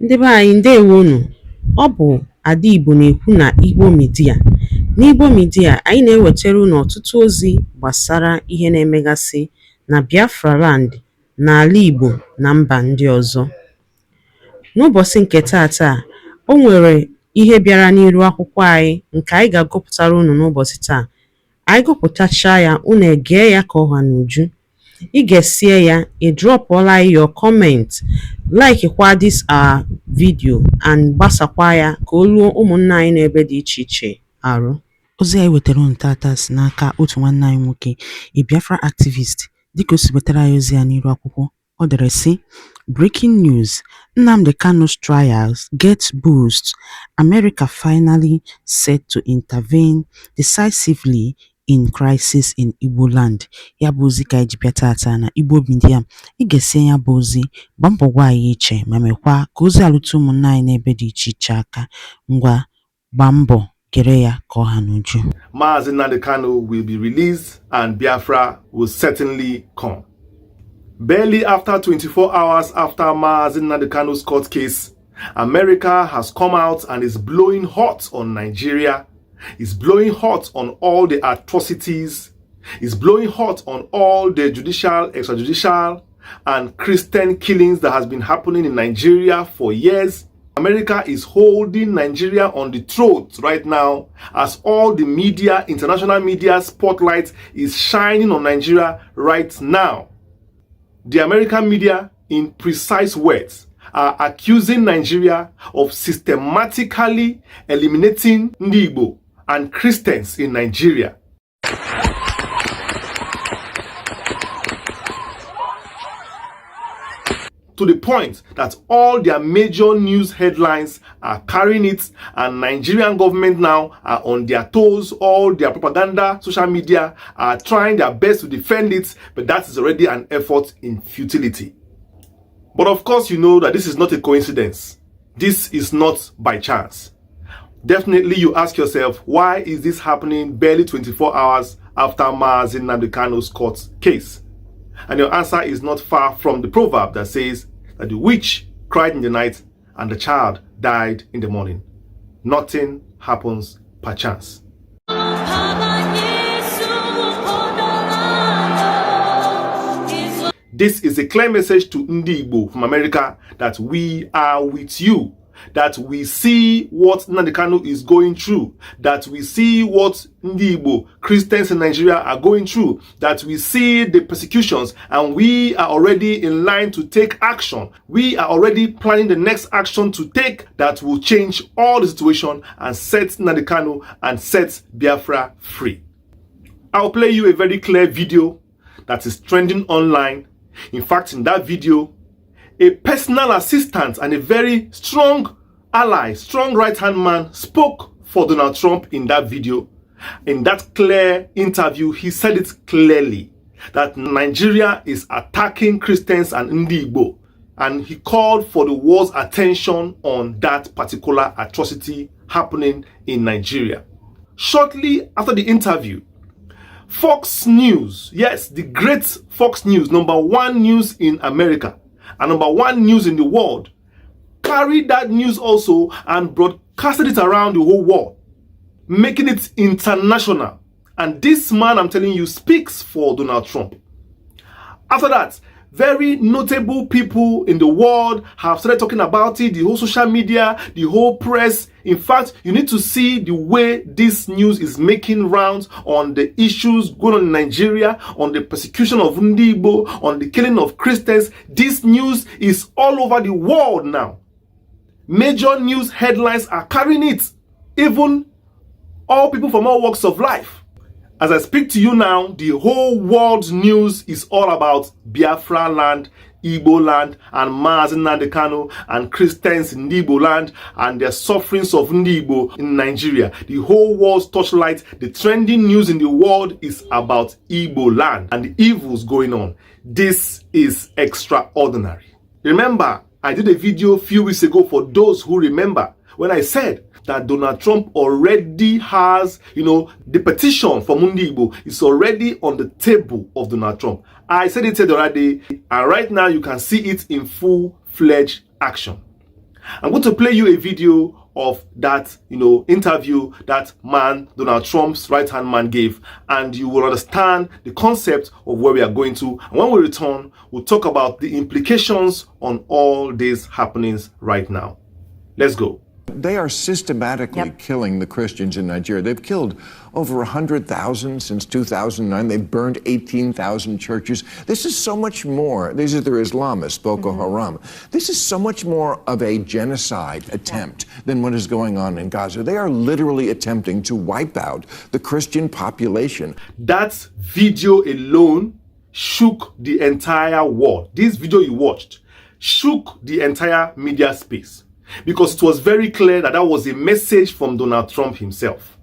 Ndị be anyị ndewonu. Ọ bụ Ada Igbo na-ekwu na Igbo Media. N'Igbo Media, anyị na-ewetara unu ọtụtụ ozi gbasara ihe na-emegasị na Biafra Land, n'ala Igbo na mba ndị ọzọ. N'ụbọchị nke taata, o nwere ihe bịara n'iru akwụkwọ anyị nke anyị ga-agụpụtara unu n'ụbọchị taa. Anyị gụpụtachaa ya, unu egee ya ka ọha n'uju. Ị ga-esie ya, ị drọpụọla your comment, like kwa this our video and gbasakwa ya ka o ruo ụmụnna anyị n'ebe dị iche iche arụ. Ozi anyị wetara unu tata si n'aka otu nwanne anyị nwoke, a Biafra activist. Dịka o si wetara anyị ozi ya n'iru akwụkwọ, ọ dere sị: Breaking news: Nnamdi Kanu's trials get boost. America finally set to intervene decisively in crisis in Igbo land. Ya bụ ozi ka anyị ji bịa tata na Igbo Media. Ị ga-esi ya bụ ozi, gbaa mbọ gwa anyị iche ma mekwa ka ozi alụta ụmụnna anyị n'ebe dị iche iche aka. Ngwa gbaa mbọ gere ya ka ọha n'uju. Mazi Nnamdi Kanu will be released and Biafra will certainly come. Barely after 24 hours after Mazi Nnamdi Kanu's court case, America has come out and is blowing hot on Nigeria. It's blowing hot on all the atrocities. It's blowing hot on all the judicial, extrajudicial, and Christian killings that has been happening in Nigeria for years. America is holding Nigeria on the throat right now as all the media, international media spotlight is shining on Nigeria right now. The American media, in precise words, are accusing Nigeria of systematically eliminating Ndi Igbo and Christians in Nigeria. To the point that all their major news headlines are carrying it, and Nigerian government now are on their toes. All their propaganda, social media are trying their best to defend it, but that is already an effort in futility. But of course, you know that this is not a coincidence. This is not by chance. Definitely you ask yourself, why is this happening barely 24 hours after Mazi Nnamdi Kanu's court case? And your answer is not far from the proverb that says that the witch cried in the night and the child died in the morning. Nothing happens per chance. This is a clear message to Ndi Igbo from America that we are with you, that we see what Nnamdi Kanu is going through, that we see what Ndi Igbo Christians in Nigeria are going through, that we see the persecutions, and we are already in line to take action. We are already planning the next action to take that will change all the situation and set Nnamdi Kanu and set Biafra free. I'll play you a very clear video that is trending online. In fact, in that video, a personal assistant and a very strong ally, strong right-hand man spoke for Donald Trump in that video. In that clear interview, he said it clearly that Nigeria is attacking Christians and Ndi Igbo, and he called for the world's attention on that particular atrocity happening in Nigeria. Shortly after the interview, Fox News, yes, the great Fox News, #1 news in America and #1 news in the world, carried that news also and broadcasted it around the whole world, making it international. And this man, I'm telling you, speaks for Donald Trump. After that, very notable people in the world have started talking about it, the whole social media, the whole press. In fact, you need to see the way this news is making rounds on the issues going on in Nigeria, on the persecution of Ndi Igbo, on the killing of Christians. This news is all over the world now. Major news headlines are carrying it, even all people from all walks of life. As I speak to you now, the whole world's news is all about Biafra land, Igbo land, and Mazi Nnamdi Kanu and Christians in Igbo land and their sufferings of Ndi Igbo in Nigeria. The whole world's torchlight, the trending news in the world is about Igbo land and the evils going on. This is extraordinary. Remember, I did a video a few weeks ago for those who remember when I said that Donald Trump already has, the petition for Ndi Igbo is already on the table of Donald Trump. I said it the other day, and right now you can see it in full-fledged action. I'm going to play you a video of that, interview that man, Donald Trump's right-hand man, gave, and you will understand the concept of where we are going to. And when we return, we'll talk about the implications on all these happenings right now. Let's go. They are systematically killing the Christians in Nigeria. They've killed over 100,000 since 2009. They've burned 18,000 churches. This is so much more. These are their Islamists, Boko Haram. This is so much more of a genocide attempt than what is going on in Gaza. They are literally attempting to wipe out the Christian population. That video alone shook the entire world. This video you watched shook the entire media space, because it was very clear that that was a message from Donald Trump himself.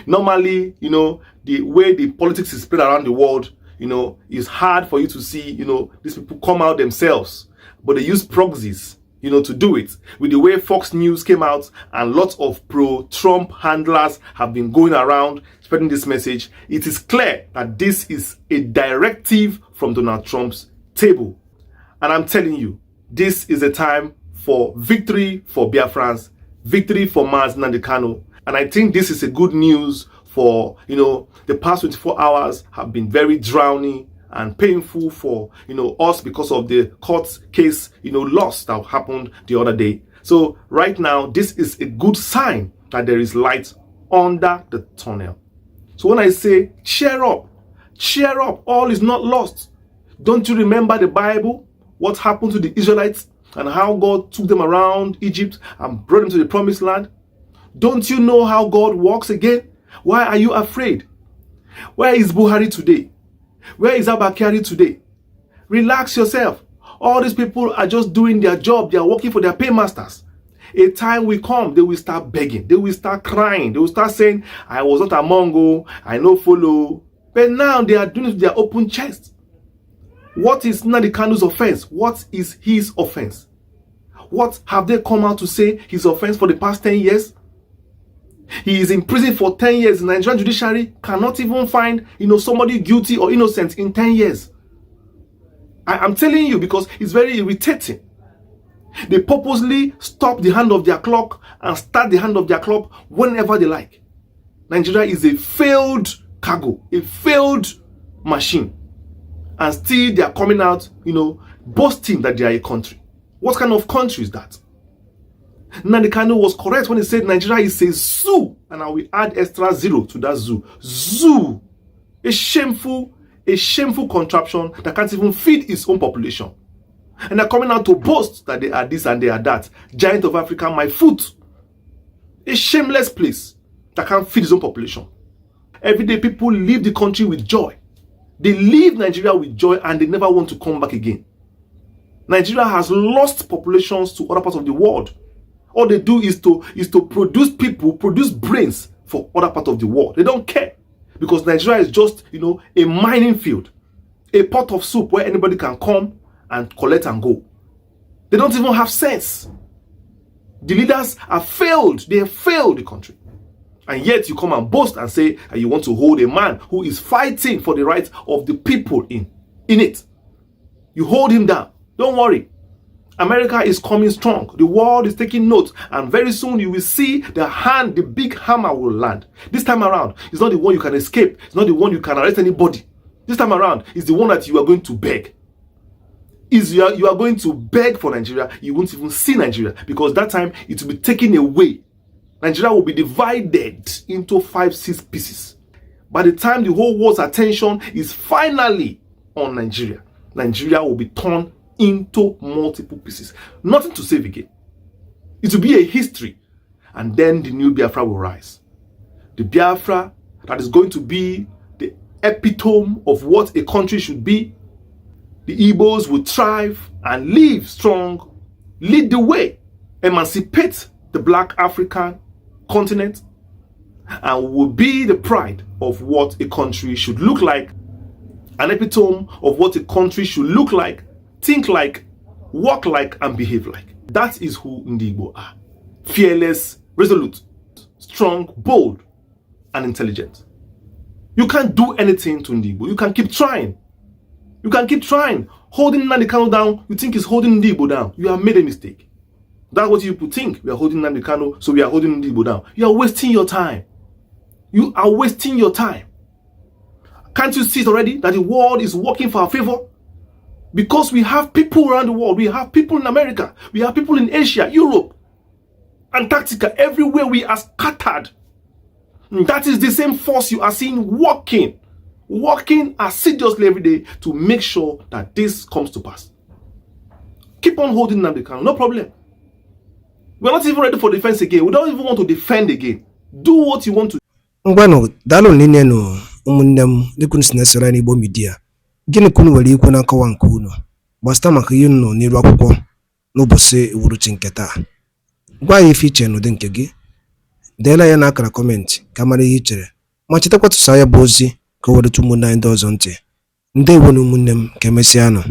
Normally, the way the politics is spread around the world, it's hard for you to see, these people come out themselves, but they use proxies, to do it. With the way Fox News came out and lots of pro-Trump handlers have been going around spreading this message, it is clear that this is a directive from Donald Trump's table. And I'm telling you, this is a time for victory for Biafrans, victory for Nnamdi Kanu. And I think this is a good news for, the past 24 hours have been very drowning and painful for, us because of the court case, loss that happened the other day. So right now, this is a good sign that there is light under the tunnel. So when I say cheer up, all is not lost. Don't you remember the Bible? What happened to the Israelites? And how God took them around Egypt and brought them to the promised land? Don't you know how God works again? Why are you afraid? Where is Buhari today? Where is Abakari today? Relax yourself. All these people are just doing their job. They are working for their paymasters. A time will come, they will start begging. They will start crying. They will start saying, I was not among you. I no follow. But now they are doing it with their open chest. What is Nnamdi Kanu's offense? What is his offense? What have they come out to say his offense for the past 10 years? He is in prison for 10 years. The Nigerian judiciary cannot even find, somebody guilty or innocent in 10 years. I'm telling you, because it's very irritating. They purposely stop the hand of their clock and start the hand of their clock whenever they like. Nigeria is a failed cargo, a failed machine. And still they are coming out, boasting that they are a country. What kind of country is that? Nnamdi Kanu was correct when he said Nigeria is a zoo. And I will add extra zero to that zoo. Zoo. A shameful contraption that can't even feed its own population. And they're coming out to boast that they are this and they are that. Giant of Africa, my foot. A shameless place that can't feed its own population. Every day people leave the country with joy. They leave Nigeria with joy and they never want to come back again. Nigeria has lost populations to other parts of the world. All they do is to produce people, produce brains for other parts of the world. They don't care, because Nigeria is just, a mining field, a pot of soup where anybody can come and collect and go. They don't even have sense. The leaders have failed. They have failed the country. And yet you come and boast and say you want to hold a man who is fighting for the rights of the people in it. You hold him down. Don't worry. America is coming strong. The world is taking note. And very soon you will see the big hammer will land. This time around, it's not the one you can escape. It's not the one you can arrest anybody. This time around, it's the one that you are going to beg. You are going to beg for Nigeria. You won't even see Nigeria, because that time it will be taken away. Nigeria will be divided into 5-6 pieces. By the time the whole world's attention is finally on Nigeria, Nigeria will be torn into multiple pieces. Nothing to save again. It will be a history. And then the new Biafra will rise. The Biafra that is going to be the epitome of what a country should be. The Igbos will thrive and live strong, lead the way, emancipate the Black African continent, and will be the pride of what a country should look like, an epitome of what a country should look like, think like, walk like, and behave like. That is who Ndi Igbo are. Fearless, resolute, strong, bold, and intelligent. You can't do anything to Ndi Igbo. You can keep trying. You can keep trying. Holding Nnamdi Kanu down, you think he's holding Ndi Igbo down. You have made a mistake. That's what you think. We are holding Nnamdi Kanu, so we are holding Ndị Igbo down. You are wasting your time. You are wasting your time. Can't you see it already that the world is working for our favor? Because we have people around the world. We have people in America. We have people in Asia, Europe, Antarctica. Everywhere we are scattered. That is the same force you are seeing working assiduously every day to make sure that this comes to pass. Keep on holding Nnamdi Kanu, no problem. We're not even ready for defense again. We don't even want to defend again. Do what you want to. Ngwano, dalo nine no umunnem dikun sinesera ni Igbo media. Gịnị kunu nwere ikwu na nkọwa nke unu gbasata maka ihe nọ n'iru akwụkwọ n'ụbọchị uhuruchi nke taa. Gwa ya ife iche n'ụdị nke gị. Deela ya n'akara kọmentị ka mara ihe i chere. Ma chetakwa tụsa ya bụ ozi ka o were ụmụnne anyị ndị ọzọ ntị. Ndewo na ụmụnne m ka emesịa nụ.